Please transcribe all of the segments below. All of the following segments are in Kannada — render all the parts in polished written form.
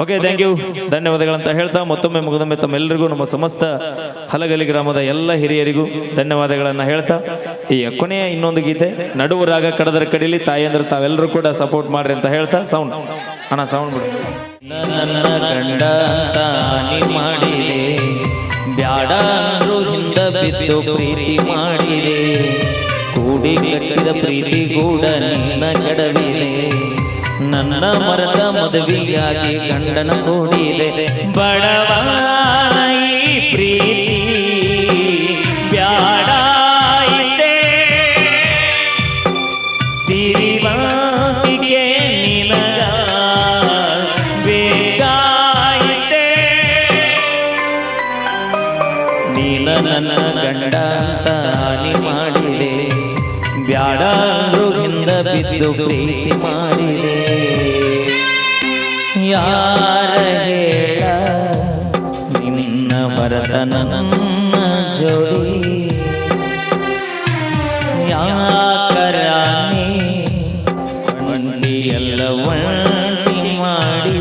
ಓಕೆ, ಥ್ಯಾಂಕ್ ಯು, ಧನ್ಯವಾದಗಳಂತ ಹೇಳ್ತಾ ಮತ್ತೊಮ್ಮೆ ಮುಗಿದೊಮ್ಮೆ ತಮ್ಮೆಲ್ಲರಿಗೂ ನಮ್ಮ ಸಮಸ್ತ ಹಲಗಲಿ ಗ್ರಾಮದ ಎಲ್ಲ ಹಿರಿಯರಿಗೂ ಧನ್ಯವಾದಗಳನ್ನು ಹೇಳ್ತಾ ಈ ಕೊನೆಯ ಇನ್ನೊಂದು ಗೀತೆ ನಡುವು ರಾಗ ಕಡದರ ಕಡಿಲಿ ತಾಯಿ ಅಂದ್ರೆ ತಾವೆಲ್ಲರೂ ಕೂಡ ಸಪೋರ್ಟ್ ಮಾಡ್ರಿ ಅಂತ ಹೇಳ್ತಾ ಸೌಂಡ್ ಅಣ್ಣ ಸೌಂಡ್ ಬಿಡು. ನನ್ನ ಗಂಡ ತಾನಿ ಮಾಡಿದೆ ಬ್ಯಾಡ ಅಂದ್ರು ಹಿಂದ ಬಿದ್ದು ಪ್ರೀತಿ ಮಾಡಿದೆ ಕೂಡಿ ಕಟ್ಟಿದ ಪ್ರೀತಿ ಕೂಡ ನಿನ್ನ ಕೆಡವಿದೆ ನನ್ನ ಮರದ ಮದುವೆಯಾಗಿ ಗಂಡನ ಕೂಡಿದೆ ಬಡವನ ಈ ಪ್ರೀತಿ ಬ್ಯಾಡ ಇದೆ ಸಿರಿವಾಂತಿಗೆ ನಿನಗ ಬೇಕಾಯಿತೆ ನೀನ ನನ್ನ ಗಂಡ ತಾನಿ ಮಾಡಿದೆ ಬ್ಯಾಡ ಅಂದ್ರು ಹಿಂದ ಬಿದ್ದು ಪ್ರೀತಿ ಮಾಡಿದೆ ಯಾರ ಹೇಳ ನಿನ್ನ ಮರದ ನನ್ನ ಜೋಡಿ ಯಾಕರಾಣಿ ಮಂಡಿ ಎಲ್ಲ ಒಳ್ಳಿ ಮಾಡಿ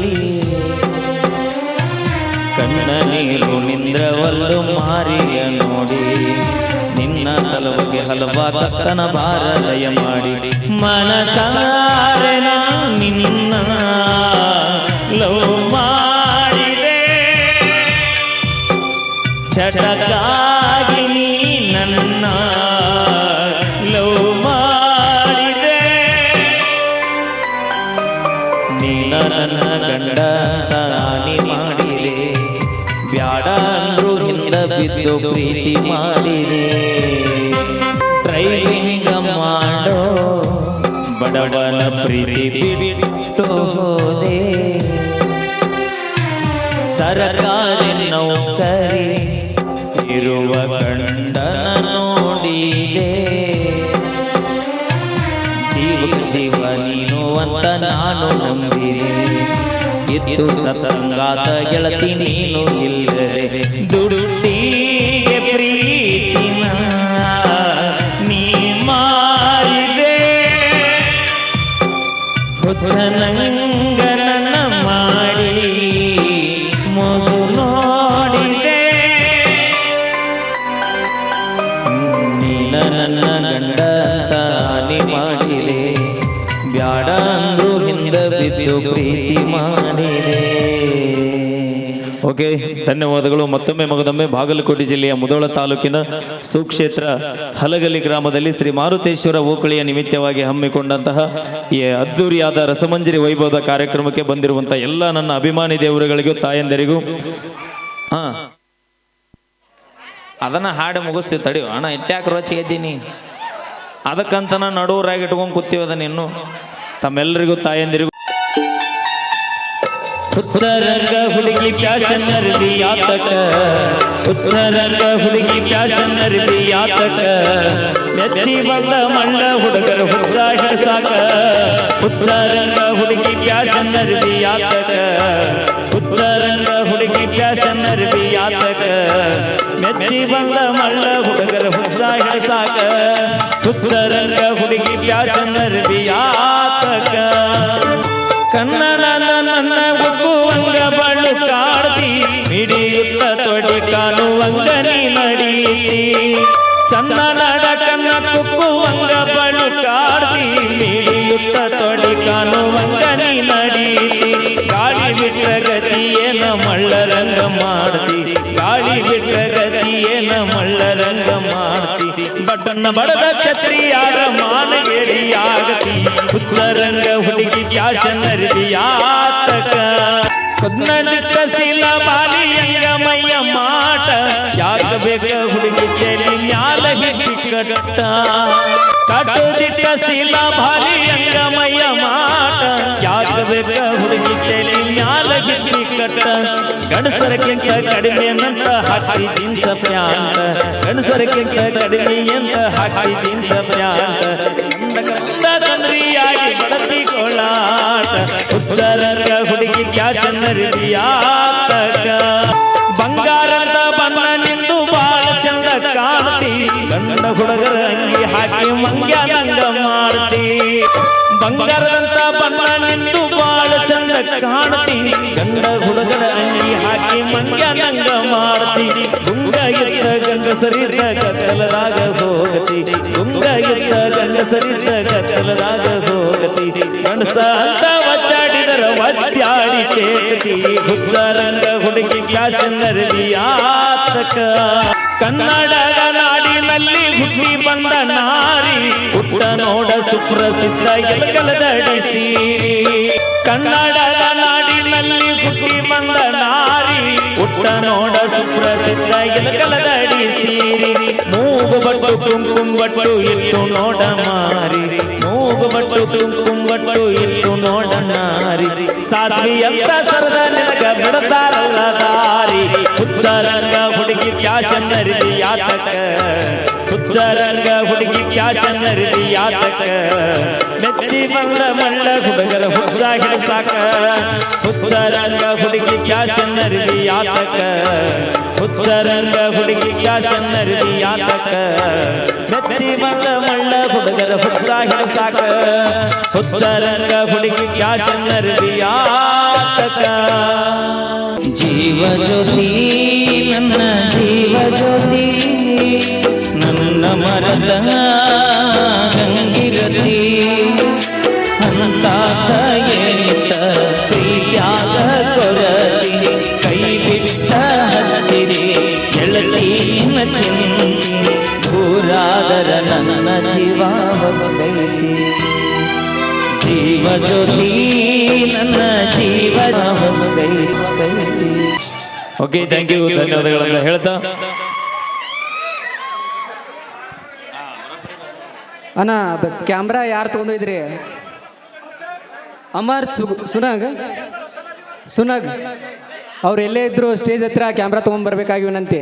ಕಣ್ಣ ನೀರು ನಿಂದ್ರವಲ್ಲು ಮಾರಿಯ ನೋಡಿ ನಿನ್ನ ಸಲುವಾಗಿ ಹಲವಾ ತಕ್ಕನ ಭಾರದಯ ಮಾಡಿ ಮನಸಾರೆ ನಿನ್ನ ಲವ್ ಮಾಡಿದೆ ಚಟಕಾಗಿ ನೀ ನನ್ನ ಲವ್ ಮಾಡಿದೆ ನೀನ ನನ್ನ ಗಂಡ ತಾನಿ ಮಾಡಿದೆ ಬ್ಯಾಡ ಅಂದ್ರು ಹಿಂದ ಬಿದ್ದು ಪ್ರೀತಿ ಮಾಡಿದೆ ಡ್ರೈವಿಂಗ್ ಮಾಡೋ ಬಡವನ ಪ್ರೀತಿ ಬಿಟ್ಟು ಹೋದೆ ಸರಕಾರಿ ನೌಕರಿ ಇರುವ ಗಂಡನ ನೋಡಿದೆ ಜೀವ ನೀನು ಅಂತ ನಾನು ನಂಬಿದೆ ಇತ್ತು ಸಸಂಗಾತ ಗೆಳತಿ ನೀನು ಇಲ್ಲದೆ ದುಡುಟಿಗೆ ಪ್ರೀತಿನ ನೀ ಮಾರಿದೆ ಹುಚ್ಚನಂಗನ ಮಾಡಿ ಮೋಸು ನೋಡಿದೆ ನೀನ ನನ್ನ ಗಂಡ ತಾನಿ ಮಾಡಿದೆ ಬ್ಯಾಡ ಅಂದ್ರು ಹಿಂದ ಬಿದ್ದು ಪ್ರೀತಿ ಮಾಡಿದೆ. ಓಕೆ, ಧನ್ಯವಾದಗಳು. ಮತ್ತೊಮ್ಮೆ ಮಗದೊಮ್ಮೆ ಬಾಗಲಕೋಟೆ ಜಿಲ್ಲೆಯ ಮುಧೋಳ ತಾಲೂಕಿನ ಸುಕ್ಷೇತ್ರ ಹಲಗಲಿ ಗ್ರಾಮದಲ್ಲಿ ಶ್ರೀ ಮಾರುತೇಶ್ವರ ಓಕಳಿಯ ನಿಮಿತ್ತವಾಗಿ ಹಮ್ಮಿಕೊಂಡಂತಹ ಈ ಅದ್ದೂರಿಯಾದ ರಸಮಂಜರಿ ವೈಭವದ ಕಾರ್ಯಕ್ರಮಕ್ಕೆ ಬಂದಿರುವಂತಹ ಎಲ್ಲ ನನ್ನ ಅಭಿಮಾನಿ ದೇವರುಗಳಿಗೂ ತಾಯಂದರಿಗೂ ಅದನ್ನ ಹಾಡು ಮುಗಿಸ್ತೀವಿ ತಡಿಯೋ ಅಣ್ಣ, ಇಟ್ಟ್ಯಾಕ ರೋಚಿಗೆದ್ದೀನಿ ಅದಕ್ಕಂತ ನಡುವರಾಗಿ ಇಟ್ಕೊಂಡು ಕೂತೀವದನ್ನ ಇನ್ನು ತಮ್ಮೆಲ್ಲರಿಗೂ ತಾಯಂದಿರಿಗೂ ಉತ್ತರಂಗ ಹುಡುಗಿ ಫ್ಯಾಷನ್ ಅರ್ಬಿ ಯಾತಕ ಉತ್ತರಂಗ ಹುಡುಗಿ ಫ್ಯಾಷನ್ ಅರ್ಬಿ ಯಾತಕ ಮೆಚ್ಚಿ ಬಂದ ಮಣ್ಣ ಹುಡುಗರು ಹುಡ್ರ ಹಿಡ್ಸಾಕ ಉತ್ತರಂಗ ಹುಡುಗಿ ಫ್ಯಾಷನ್ ಅರ್ಬಿ ಯಾತಕ ಉತ್ತರಂಗ ಹುಡುಗಿ ಫ್ಯಾಷನ್ ಅರ್ಬಿ ಯಾತಕ ಮೆಚ್ಚಿ ಬಂದ ಮಣ್ಣ ಹುಡುಗರು ಹುಡ್ರ ಹಿಡ್ಸಾಕ ಉತ್ತರಂಗ ಹುಡುಗಿ ಫ್ಯಾಷನ್ ಅರ್ಬಿ ಯಾತಕ ಕನ್ನಡ ನನ್ನ ಒಪ್ಪುವಂಗ ಬಳ್ಳು ಕಾಡ್ತಿ ಹಿಡಿಯುತ್ತ ತೊಡಿ ಕಾಣುವಂಗ ನೀ ನಡೀತಿ ಸಣ್ಣ ನಡಕನ್ನ ಕುಕ್ಕುವಂಗ ಬಳ್ಳು ಕಾಡ್ತಿ ಹಿಡಿಯುತ್ತ ತೊಡಿ ಕಾಣುವಂಗ ನೀ ನಡೀತಿ ಗಾಳಿ ಬಿಟ್ಟ ಗತಿಯೇನ ಮಳ್ಳರಂಗ ಮಾಡ್ತಿ ಗಾಳಿ ಬಿಟ್ಟ ಗತಿಯೇನ ಮಳ್ಳರಂಗ ಮಾಡ್ತಿ ಬಟನ್ನ ಬಡದ ಛತ್ರಿಯಾರ ಮಾನಗೇಡಿಯಾಗತಿ ಉತ್ತರಂಗ ಹುಡುಗಿ ಫ್ಯಾಷನ್ ಅರ್ಬಿ ಯಾತಕ ಕನ್ನಡ ಶೀಲ ಬಾಲಿಯಂಗ ಮೈಯ ಮಾಟ ಯಾಕ ಬೇಕ ಹುಡುಗಿ ಕೇಳಿ ಮ್ಯಾಲ ಹಿಕ್ಕಿ ಕಟ್ಟ ಕಟ್ಟುದಿಟ್ಟ ಶೀಲ ಬಾಲಿಯಂಗ ಮೈಯ ಮಾಟ ಯಾಕ ಬೇಕ ಹುಡುಗಿ ಕೇಳಿ ಮ್ಯಾಲ ಹಿಕ್ಕಿ ಕಟ್ಟ ಗಂಡಸರಕ್ಕಿಂತ ಕಡಿಮೆ ಅಂತ ಹಾಕಿ ಜೀನ್ಸ ಪ್ಯಾಂಟ್ ಗಂಡಸರಕ್ಕಿಂತ ಕಡಿಮೆ ಅಂತ ಹಾಕಿ ಜೀನ್ಸ ಪ್ಯಾಂಟ್ ತಂದ್ರಿಯಾಗಿ ಬಡತಿ ಕೊಳ್ಳಾಟ ಉತ್ತರಂಗ ಹುಡುಗಿ ಫ್ಯಾಷನ್ ಅರ್ಬಿ ಯಾತಕ ಬಂಗಾರದ ಬಣ್ಣ ನಿಂದು ಬಾಳ ಚಂದ ಕಾಣ್ತಿ ಗಂಡ ಹುಡುಗರ ಅಂಗಿ ಹಾಕಿ ಮಂಗ್ಯ ನಂಗ ಮಾಡ್ತಿ ಬಂಗಾರದಂತ ಬಣ್ಣ ನಿಂದು ಬಾಳ ಚಂದ ಕಾಣ್ತಿ ಗಂಡ ಹುಡುಗರ ಅಂಗಿ ಹಾಕಿ ಮಂಡ್ಯ ನಂಗ ಮಾಡ್ತಿ ಗುಂಗ ಎದ್ದ ಗಂಡಸರಿದ್ದ ಕತ್ತಲದಾಗ ಹೋಗತಿ ಗುಂಗ ಎದ್ದ ಗಂಡಸರಿದ್ದ ಕತ್ತಲದಾಗ ಹೋಗತಿ ಗಂಡಸ ಅಂತ ಒಚ್ಚಾಡಿದರ ಒದ್ದಾಡಿ ಕೇಳ್ತಿ ಹುಚ್ಚರಂಗ ಹುಡುಗಿ ಫ್ಯಾಷನ್ನರಿ ಆತಕ ಕನ್ನಡದ ನಾಡಿನಲ್ಲಿ ಹುಟ್ಟಿ ಬಂದ ನಾರಿ ಹುಟ್ಟ ನೋಡ ಸುಪ್ರಸಿದ್ಧ ಎಲಗಲದಡಿಸಿ ಕನ್ನಡದ ನಾಡಿನಲ್ಲಿ ಹುಟ್ಟಿ ಬಂದ ನಾರಿ ಹುಟ್ಟ ನೋಡ ಸುಪ್ರಸಿದ್ಧ ಎಲಗಲದಡಿಸಿ ಮೂಗು ಬಟ್ಟು ಕುಂಕುಮ ಬಟ್ಟು ಇಟ್ಟು ನೋಡ ಮಾರಿ ಮೂಗು ಬಟ್ಟು ಕುಂಕುಮ ಬಟ್ಟು ಇಟ್ಟು ನೋಡ ನಾರಿ ಸಾಧ್ವಿ ಅಂತ ಸರದ ನಿನಗ ಬಿಡತಾರಲ್ಲ ದಾರಿ ಹುಚ್ಚರಂಗ ಹುಡುಗಿ ಫ್ಯಾಷನ್ನರಿ ಆತಕ ಹುಚ್ಚರಂಗ ಹುಡುಗಿ ಫ್ಯಾಷನ್ನರಿ ಆತಕ ಮೆಚ್ಚಿ ಬಂದ ಮಳ್ಳ ಹುಡುಗರ ಹುಚ್ಚ ಹಿಡಿಸಾಕ ಹುಚ್ಚರಂಗ ಹುಡುಗಿ ಫ್ಯಾಷನ್ನರಿ ಆತಕ ಹುಚ್ಚರಂಗ ಹುಡುಗಿ ಫ್ಯಾಷನ್ನರಿ ಆತಕ ಮೆಚ್ಚಿ ಬಂದ ಮಳ್ಳ ಹುಡುಗರ ಹುಚ್ಚ ಹಿಡಿಸಾಕ ಹುಚ್ಚರಂಗ ಹುಡುಗಿ ಫ್ಯಾಷನ್ನರಿ ಆತಕ ಜೀವ ಜ್ಯೋತಿ ನನ್ನ ಜೀವ ಜ್ಯೋತಿ ನನ್ನ ಮರದ ಗಂಗಿರತಿ ಅಂತಾತ ಏನಿತ ಪ್ರಿಯಾದ ಕೊರತಿ ಕೈ ಬಿಟ್ಟ ಹಚ್ಚಿರಿ ಎಳತೀನ ಚಿಂತಿ ದೂರಾದರ ನನ್ನ ಜೀವ ಹೋಗೈತಿ ಜೀವ ಜ್ಯೋತಿ ನನ್ನ ಜೀವ ಹೋಗೈತಿ. ಓಕೆ, ಥ್ಯಾಂಕ್ ಯು, ಧನ್ಯವಾದಗಳೆಲ್ಲ ಹೇಳ್ತಾ ಅಣ್ಣ ಕ್ಯಾಮ್ರಾ ಯಾರು ತೊಗೊಂಡೋಯ್ದ್ರಿ? ಅಮರ್ ಸುನಗ್ ಅವ್ರು ಎಲ್ಲೇ ಇದ್ರು ಸ್ಟೇಜ್ ಹತ್ರ ಕ್ಯಾಮ್ರಾ ತೊಗೊಂಡ್ಬರ್ಬೇಕಾಗಿ ವಿನಂತಿ.